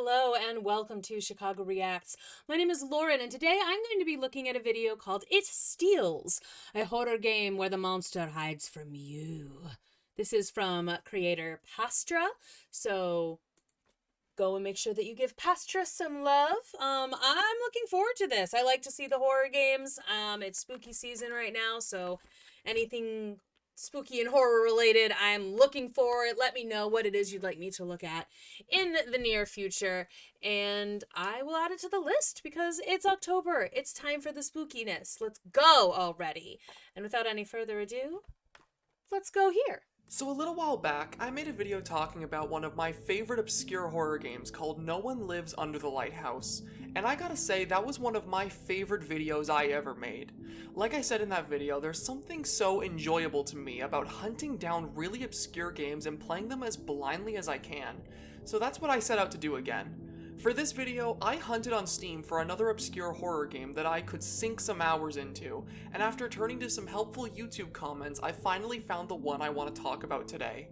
Hello and welcome to Chicago Reacts. My name is Lauren and today I'm going to be looking at a video called It Steals, a horror game where the monster hides from you. This is from creator Pastra, so go and make sure that you give Pastra some love. I'm looking forward to this. I like to see the horror games. It's spooky season right now, so anything spooky and horror related, I'm looking for it. Let me know what it is you'd like me to look at in the near future, and I will add it to the list because it's October. It's time for the spookiness. Let's go already. And without any further ado, let's go here. So a little while back, I made a video talking about one of my favorite obscure horror games called No One Lives Under the Lighthouse, and I gotta say that was one of my favorite videos I ever made. Like I said in that video, there's something so enjoyable to me about hunting down really obscure games and playing them as blindly as I can, so that's what I set out to do again. For this video, I hunted on Steam for another obscure horror game that I could sink some hours into, and after turning to some helpful YouTube comments, I finally found the one I want to talk about today.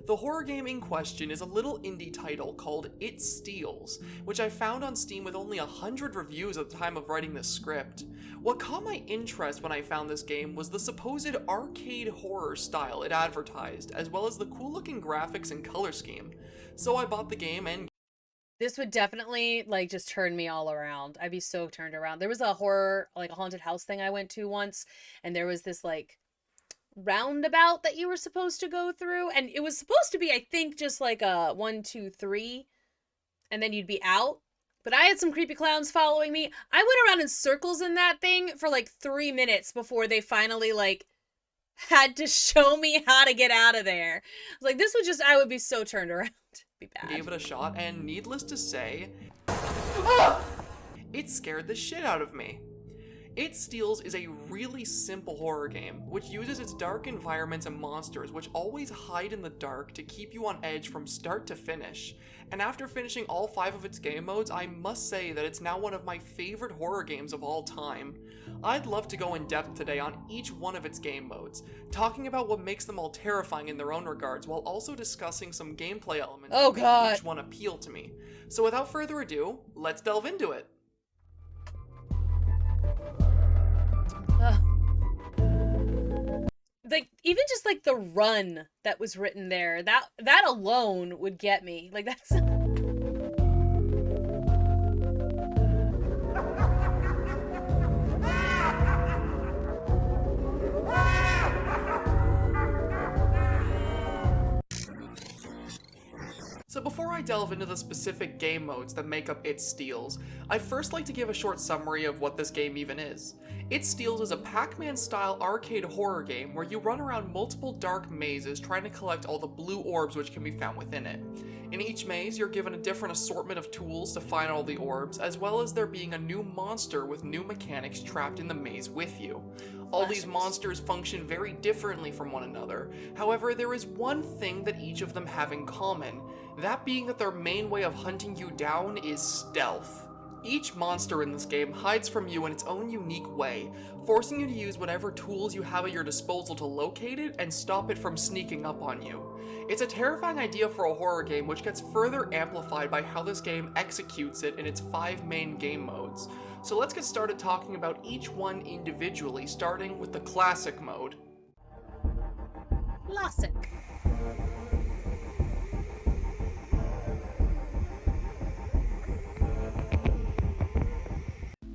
The horror game in question is a little indie title called It Steals, which I found on Steam with only 100 reviews at the time of writing this script. What caught my interest when I found this game was the supposed arcade horror style it advertised, as well as the cool looking graphics and color scheme. So I bought the game and This would definitely, just turn me all around. I'd be so turned around. There was a horror, a haunted house thing I went to once, and there was this, roundabout that you were supposed to go through, and it was supposed to be, I think, just a 1, 2, 3, and then you'd be out. But I had some creepy clowns following me. I went around in circles in that thing for, 3 minutes before they finally, had to show me how to get out of there. I was like, this would I would be so turned around. Be bad. Gave it a shot, and needless to say, it scared the shit out of me. It Steals is a really simple horror game, which uses its dark environments and monsters which always hide in the dark to keep you on edge from start to finish. And after finishing all 5 of its game modes, I must say that it's now one of my favorite horror games of all time. I'd love to go in depth today on each one of its game modes, talking about what makes them all terrifying in their own regards, while also discussing some gameplay elements that make each one appeal to me. So without further ado, let's delve into it. Even just the run that was written there, that alone would get me. That's So before I delve into the specific game modes that make up It Steals, I'd first like to give a short summary of what this game even is. It Steals is a Pac-Man style arcade horror game where you run around multiple dark mazes trying to collect all the blue orbs which can be found within it. In each maze, you're given a different assortment of tools to find all the orbs, as well as there being a new monster with new mechanics trapped in the maze with you. All these monsters function very differently from one another. However, there is one thing that each of them have in common, that being that their main way of hunting you down is stealth. Each monster in this game hides from you in its own unique way, forcing you to use whatever tools you have at your disposal to locate it and stop it from sneaking up on you. It's a terrifying idea for a horror game, which gets further amplified by how this game executes it in its 5 main game modes. So let's get started talking about each one individually, starting with the classic mode. classic.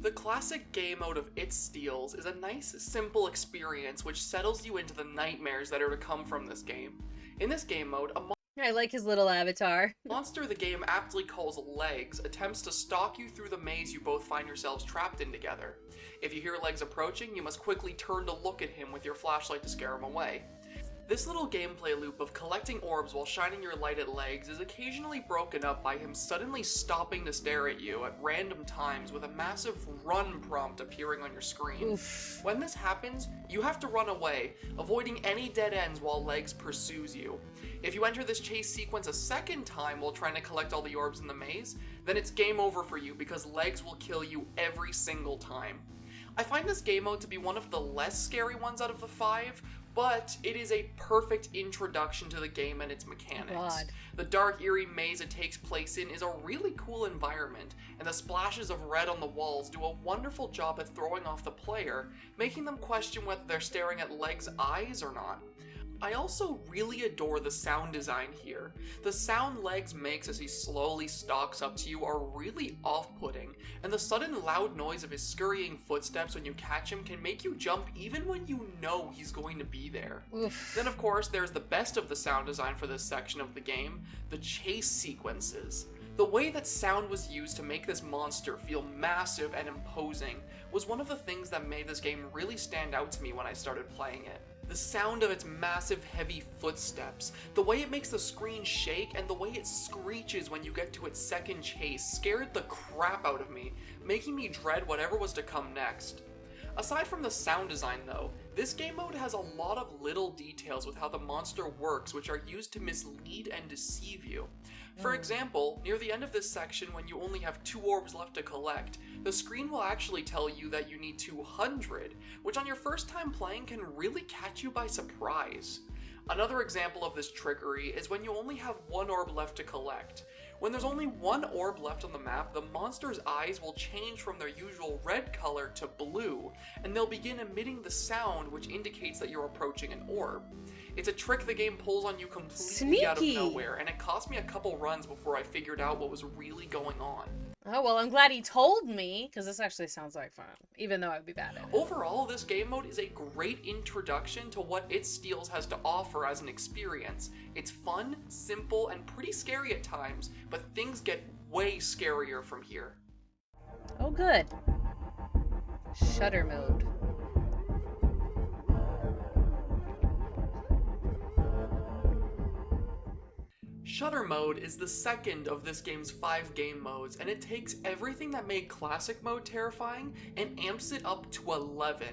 The classic game mode of It Steals is a nice, simple experience which settles you into the nightmares that are to come from this game. In this game mode, I like his little avatar. monster the game aptly calls Legs attempts to stalk you through the maze you both find yourselves trapped in together. If you hear Legs approaching, you must quickly turn to look at him with your flashlight to scare him away. This little gameplay loop of collecting orbs while shining your light at Legs is occasionally broken up by him suddenly stopping to stare at you at random times with a massive run prompt appearing on your screen. Oof. When this happens, you have to run away, avoiding any dead ends while Legs pursues you. If you enter this chase sequence a second time while trying to collect all the orbs in the maze, then it's game over for you because Legs will kill you every single time. I find this game mode to be one of the less scary ones out of the 5, but it is a perfect introduction to the game and its mechanics. God. The dark, eerie maze it takes place in is a really cool environment, and the splashes of red on the walls do a wonderful job at throwing off the player, making them question whether they're staring at Leg's eyes or not. I also really adore the sound design here. The sound Legs makes as he slowly stalks up to you are really off-putting, and the sudden loud noise of his scurrying footsteps when you catch him can make you jump even when you know he's going to be there. Oof. Then of course there's the best of the sound design for this section of the game, the chase sequences. The way that sound was used to make this monster feel massive and imposing was one of the things that made this game really stand out to me when I started playing it. The sound of its massive, heavy footsteps, the way it makes the screen shake, and the way it screeches when you get to its second chase scared the crap out of me, making me dread whatever was to come next. Aside from the sound design though, this game mode has a lot of little details with how the monster works which are used to mislead and deceive you. For example, near the end of this section when you only have 2 orbs left to collect, the screen will actually tell you that you need 200, which on your first time playing can really catch you by surprise. Another example of this trickery is when you only have 1 orb left to collect. When there's only 1 orb left on the map, the monster's eyes will change from their usual red color to blue, and they'll begin emitting the sound which indicates that you're approaching an orb. It's a trick the game pulls on you completely out of nowhere, and it cost me a couple runs before I figured out what was really going on. Oh, well, I'm glad he told me, because this actually sounds like fun, even though I'd be bad at it. Overall, this game mode is a great introduction to what It Steals has to offer as an experience. It's fun, simple, and pretty scary at times, but things get way scarier from here. Oh, good. Shutter mode. Shutter mode is the second of this game's 5 game modes, and it takes everything that made classic mode terrifying and amps it up to 11.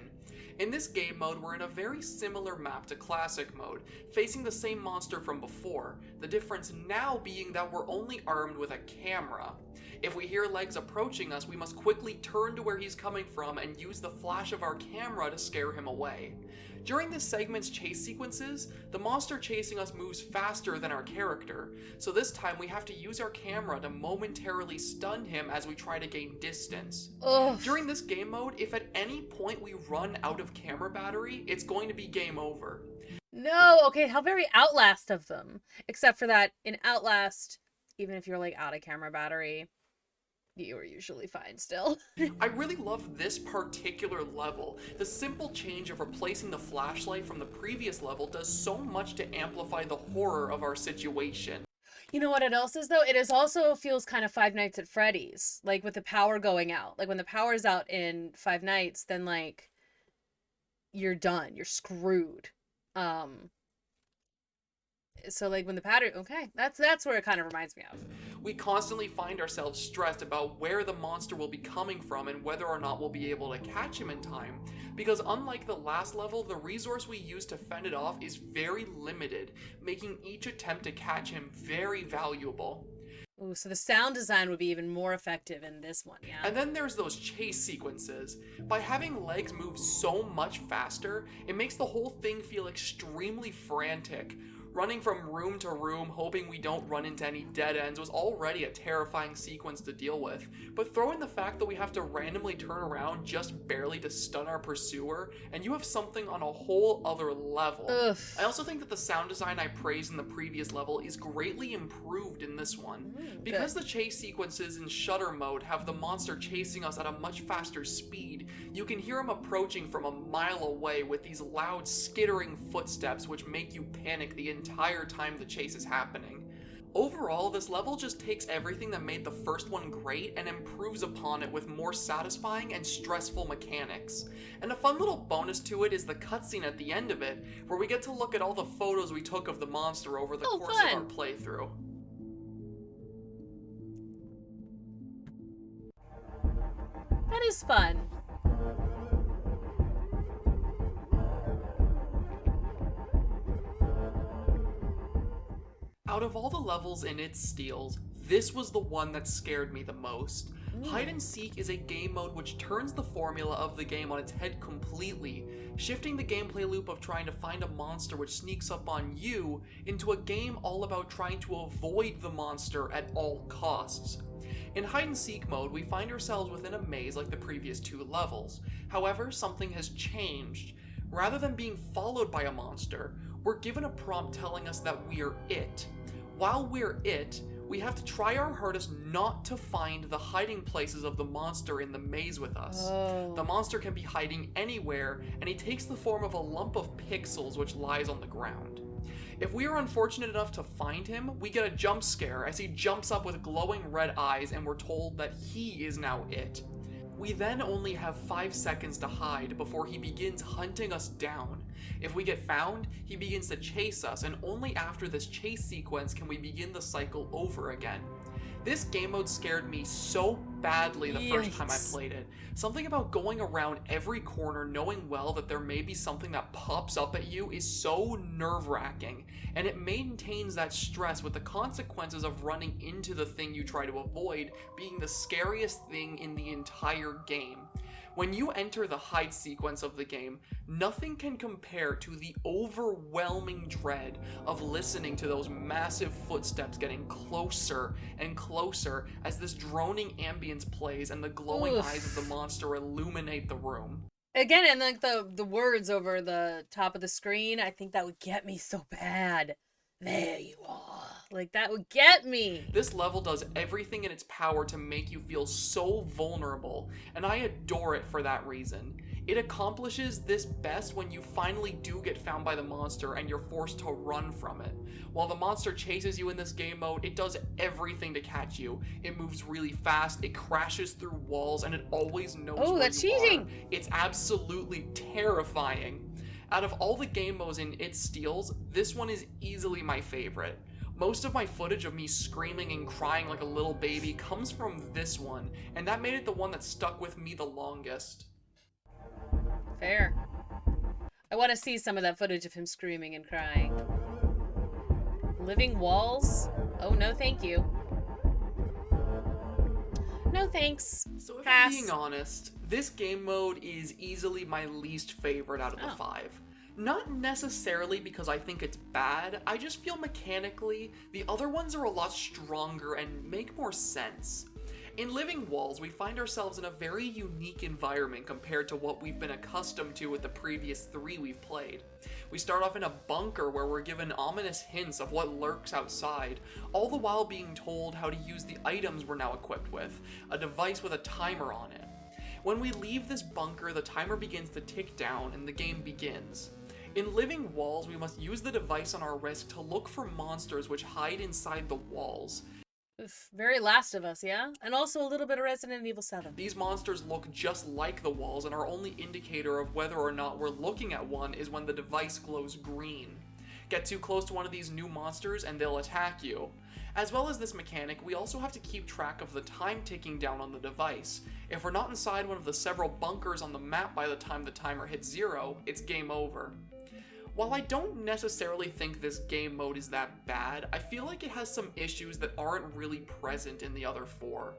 In this game mode, we're in a very similar map to classic mode, facing the same monster from before, the difference now being that we're only armed with a camera. If we hear Legs approaching us, we must quickly turn to where he's coming from and use the flash of our camera to scare him away. During this segment's chase sequences, the monster chasing us moves faster than our character, so this time we have to use our camera to momentarily stun him as we try to gain distance. Ugh. During this game mode, if at any point we run out of camera battery, it's going to be game over. No, okay, how very Outlast of them. Except for that, in Outlast, even if you're like out of camera battery, you are usually fine still. I really love this particular level. The simple change of replacing the flashlight from the previous level does so much to amplify the horror of our situation. You know what it else is though? It is also feels kind of Five Nights at Freddy's, like with the power going out. Like when the power's out in Five Nights, then like you're done. You're screwed. So like when the pattern, okay, that's where it kind of reminds me of. We constantly find ourselves stressed about where the monster will be coming from and whether or not we'll be able to catch him in time, because unlike the last level, the resource we use to fend it off is very limited, making each attempt to catch him very valuable. Ooh, so the sound design would be even more effective in this one, yeah. And then there's those chase sequences. By having Legs move so much faster, it makes the whole thing feel extremely frantic. Running from room to room, hoping we don't run into any dead ends was already a terrifying sequence to deal with, but throw in the fact that we have to randomly turn around just barely to stun our pursuer, and you have something on a whole other level. Ugh. I also think that the sound design I praised in the previous level is greatly improved in this one. Because the chase sequences in Shutter mode have the monster chasing us at a much faster speed, you can hear him approaching from a mile away with these loud skittering footsteps which make you panic the entire time the chase is happening. Overall, this level just takes everything that made the first one great and improves upon it with more satisfying and stressful mechanics. And a fun little bonus to it is the cutscene at the end of it, where we get to look at all the photos we took of the monster over the course of our playthrough. That is fun. Out of all the levels in It Steals, this was the one that scared me the most. Hide and Seek is a game mode which turns the formula of the game on its head completely, shifting the gameplay loop of trying to find a monster which sneaks up on you into a game all about trying to avoid the monster at all costs. In Hide and Seek mode, we find ourselves within a maze like the previous 2 levels. However, something has changed. Rather than being followed by a monster, we're given a prompt telling us that we're it. While we're it, we have to try our hardest not to find the hiding places of the monster in the maze with us. The monster can be hiding anywhere, and he takes the form of a lump of pixels which lies on the ground. If we are unfortunate enough to find him, we get a jump scare as he jumps up with glowing red eyes and we're told that he is now it. We then only have 5 seconds to hide before he begins hunting us down. If we get found, he begins to chase us, and only after this chase sequence can we begin the cycle over again. This game mode scared me so badly the first time I played it. Something about going around every corner knowing well that there may be something that pops up at you is so nerve-wracking, and it maintains that stress with the consequences of running into the thing you try to avoid being the scariest thing in the entire game. When you enter the hide sequence of the game, nothing can compare to the overwhelming dread of listening to those massive footsteps getting closer and closer as this droning ambience plays and the glowing eyes of the monster illuminate the room. Again, and like the words over the top of the screen, I think that would get me so bad. There you are. Like, that would get me. This level does everything in its power to make you feel so vulnerable, and I adore it for that reason. It accomplishes this best when you finally do get found by the monster and you're forced to run from it. While the monster chases you in this game mode, it does everything to catch you. It moves really fast, it crashes through walls, and it always knows where that's you cheating. are. It's absolutely terrifying. Out of all the game modes in It Steals, this one is easily my favorite. Most of my footage of me screaming and crying like a little baby comes from this one, and that made it the one that stuck with me the longest. Fair. I want to see some of that footage of him screaming and crying. Living walls? Oh, no thank you. No thanks. So if Pass. I'm being honest, this game mode is easily my least favorite out of the 5. Not necessarily because I think it's bad, I just feel mechanically the other ones are a lot stronger and make more sense. In Living Walls, we find ourselves in a very unique environment compared to what we've been accustomed to with the previous 3 we've played. We start off in a bunker where we're given ominous hints of what lurks outside, all the while being told how to use the items we're now equipped with, a device with a timer on it. When we leave this bunker, the timer begins to tick down and the game begins. In Living Walls, we must use the device on our wrist to look for monsters which hide inside the walls. Oof, very Last of Us, yeah? And also a little bit of Resident Evil 7. These monsters look just like the walls, and our only indicator of whether or not we're looking at one is when the device glows green. Get too close to one of these new monsters and they'll attack you. As well as this mechanic, we also have to keep track of the time ticking down on the device. If we're not inside one of the several bunkers on the map by the time the timer hits 0, it's game over. While I don't necessarily think this game mode is that bad, I feel like it has some issues that aren't really present in the other 4.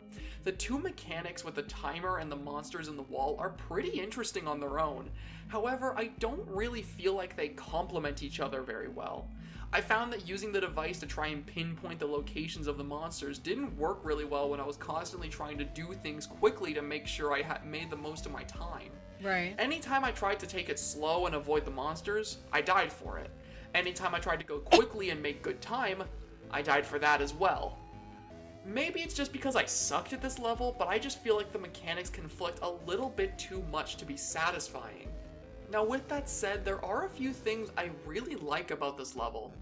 The 2 mechanics with the timer and the monsters in the wall are pretty interesting on their own. However, I don't really feel like they complement each other very well. I found that using the device to try and pinpoint the locations of the monsters didn't work really well when I was constantly trying to do things quickly to make sure I had made the most of my time. Right. Anytime I tried to take it slow and avoid the monsters, I died for it. Anytime I tried to go quickly and make good time, I died for that as well. Maybe it's just because I sucked at this level, but I just feel like the mechanics conflict a little bit too much to be satisfying. Now with that said, there are a few things I really like about this level.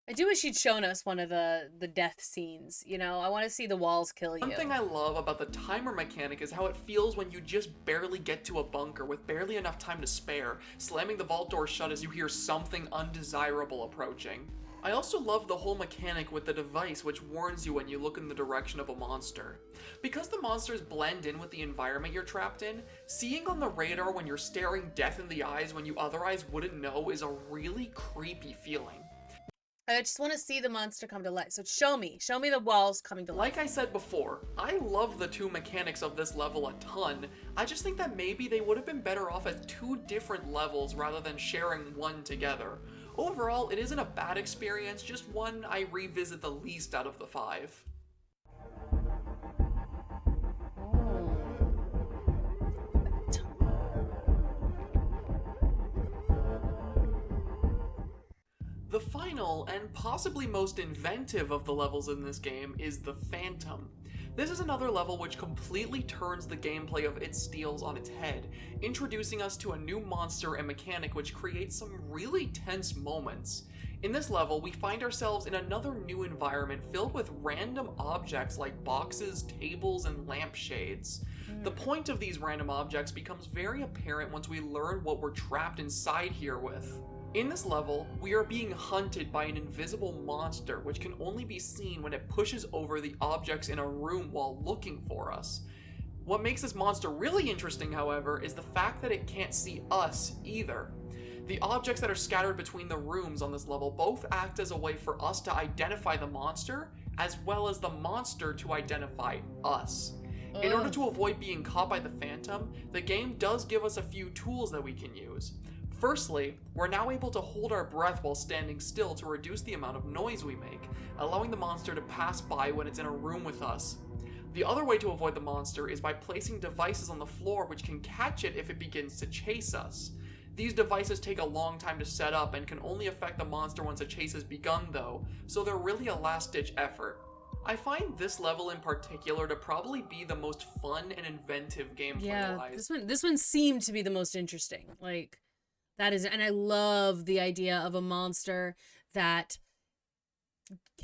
I do wish you'd shown us one of the death scenes, you know? I want to see the walls kill you. One thing I love about the timer mechanic is how it feels when you just barely get to a bunker with barely enough time to spare, slamming the vault door shut as you hear something undesirable approaching. I also love the whole mechanic with the device which warns you when you look in the direction of a monster. Because the monsters blend in with the environment you're trapped in, seeing on the radar when you're staring death in the eyes when you otherwise wouldn't know is a really creepy feeling. I just want to see the monster come to life. So show me the walls coming to life. Like I said before, I love the two mechanics of this level a ton. I just think that maybe they would have been better off as two different levels rather than sharing one together. Overall, it isn't a bad experience, just one I revisit the least out of the 5. The final, and possibly most inventive of the levels in this game, is the Phantom. This is another level which completely turns the gameplay of It Steals on its head, introducing us to a new monster and mechanic which creates some really tense moments. In this level, we find ourselves in another new environment filled with random objects like boxes, tables, and lampshades. The point of these random objects becomes very apparent once we learn what we're trapped inside here with. In this level, we are being hunted by an invisible monster which can only be seen when it pushes over the objects in a room while looking for us. What makes this monster really interesting, however, is the fact that it can't see us either. The objects that are scattered between the rooms on this level both act as a way for us to identify the monster, as well as the monster to identify us. In order to avoid being caught by the Phantom, the game does give us a few tools that we can use. Firstly, we're now able to hold our breath while standing still to reduce the amount of noise we make, allowing the monster to pass by when it's in a room with us. The other way to avoid the monster is by placing devices on the floor which can catch it if it begins to chase us. These devices take a long time to set up and can only affect the monster once a chase has begun though, so they're really a last-ditch effort. I find this level in particular to probably be the most fun and inventive gameplay-wise. Yeah, this one seemed to be the most interesting. Like, that is, and I love the idea of a monster that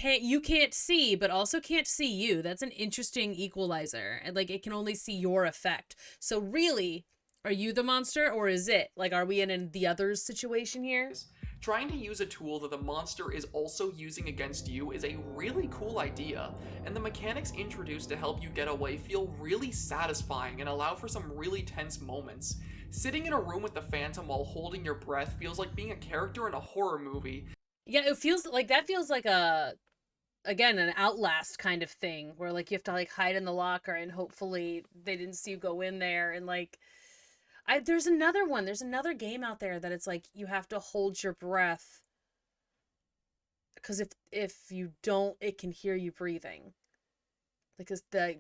you can't see, but also can't see you. That's an interesting equalizer. And like, it can only see your effect. So really, are you the monster or is it? Like, are we in the other's situation here? Trying to use a tool that the monster is also using against you is a really cool idea, and the mechanics introduced to help you get away feel really satisfying and allow for some really tense moments. Sitting in a room with the Phantom while holding your breath feels like being a character in a horror movie. Yeah, it feels like again, an Outlast kind of thing where like you have to like hide in the locker and hopefully they didn't see you go in there. And like, there's another game out there that it's like you have to hold your breath because if you don't, it can hear you breathing. Because I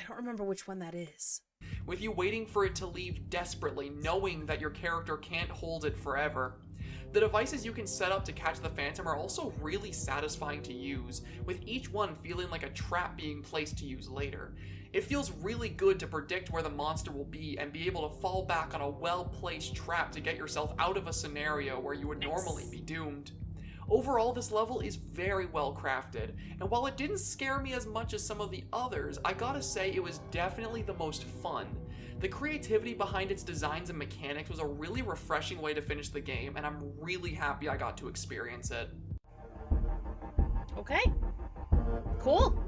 don't remember which one that is. With you waiting for it to leave desperately, knowing that your character can't hold it forever. The devices you can set up to catch the Phantom are also really satisfying to use, with each one feeling like a trap being placed to use later. It feels really good to predict where the monster will be and be able to fall back on a well-placed trap to get yourself out of a scenario where you would normally be doomed. Overall, this level is very well crafted, and while it didn't scare me as much as some of the others, I gotta say it was definitely the most fun. The creativity behind its designs and mechanics was a really refreshing way to finish the game, and I'm really happy I got to experience it. Okay. Cool.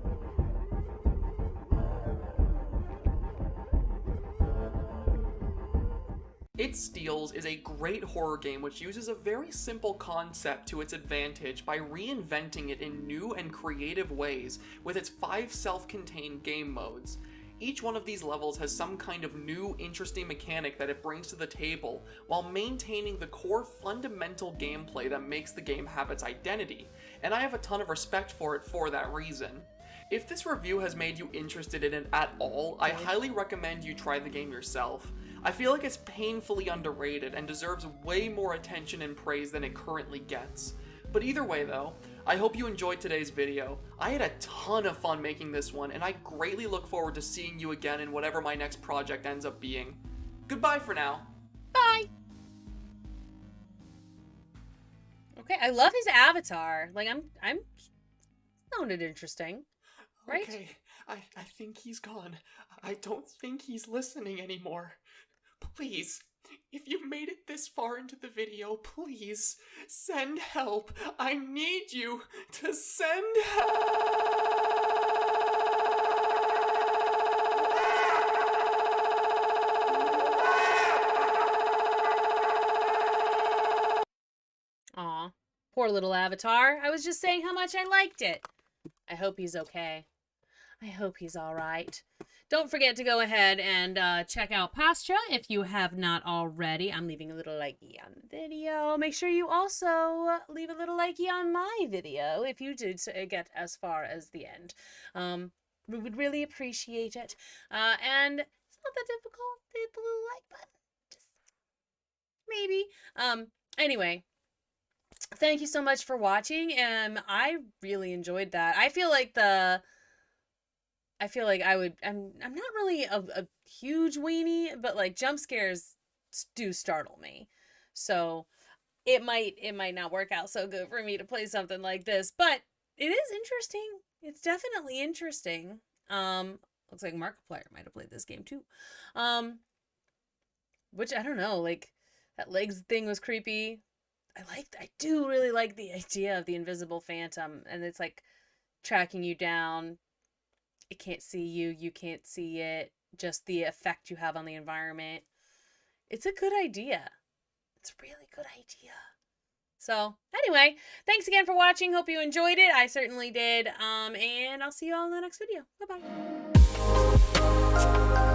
It Steals is a great horror game which uses a very simple concept to its advantage by reinventing it in new and creative ways with its 5 self-contained game modes. Each one of these levels has some kind of new, interesting mechanic that it brings to the table, while maintaining the core fundamental gameplay that makes the game have its identity, and I have a ton of respect for it for that reason. If this review has made you interested in it at all, I highly recommend you try the game yourself. I feel like it's painfully underrated and deserves way more attention and praise than it currently gets. But either way though, I hope you enjoyed today's video. I had a ton of fun making this one, and I greatly look forward to seeing you again in whatever my next project ends up being. Goodbye for now. Bye. Okay, I love his avatar. Like, I'm sounded interesting, right? Okay, I think he's gone. I don't think he's listening anymore. Please, if you made it this far into the video, please send help. I need you to send help. Aw. Poor little avatar. I was just saying how much I liked it. I hope he's okay. I hope he's all right. Don't forget to go ahead and check out Pastra if you have not already. I'm leaving a little likey on the video. Make sure you also leave a little likey on my video if you did get as far as the end. We would really appreciate it. And it's not that difficult. Hit the little like button. Just maybe. Anyway. Thank you so much for watching, and I really enjoyed that. I feel like I'm not really a huge weenie, but like jump scares do startle me. So it might not work out so good for me to play something like this, but it is interesting. It's definitely interesting. Looks like Markiplier might have played this game too. Which I don't know, like that legs thing was creepy. I do really like the idea of the invisible phantom, and it's like tracking you down. It can't see you, you can't see it, just the effect you have on the environment. It's a good idea. It's a really good idea. So, anyway, thanks again for watching. Hope you enjoyed it. I certainly did. And I'll see you all in the next video. Bye-bye.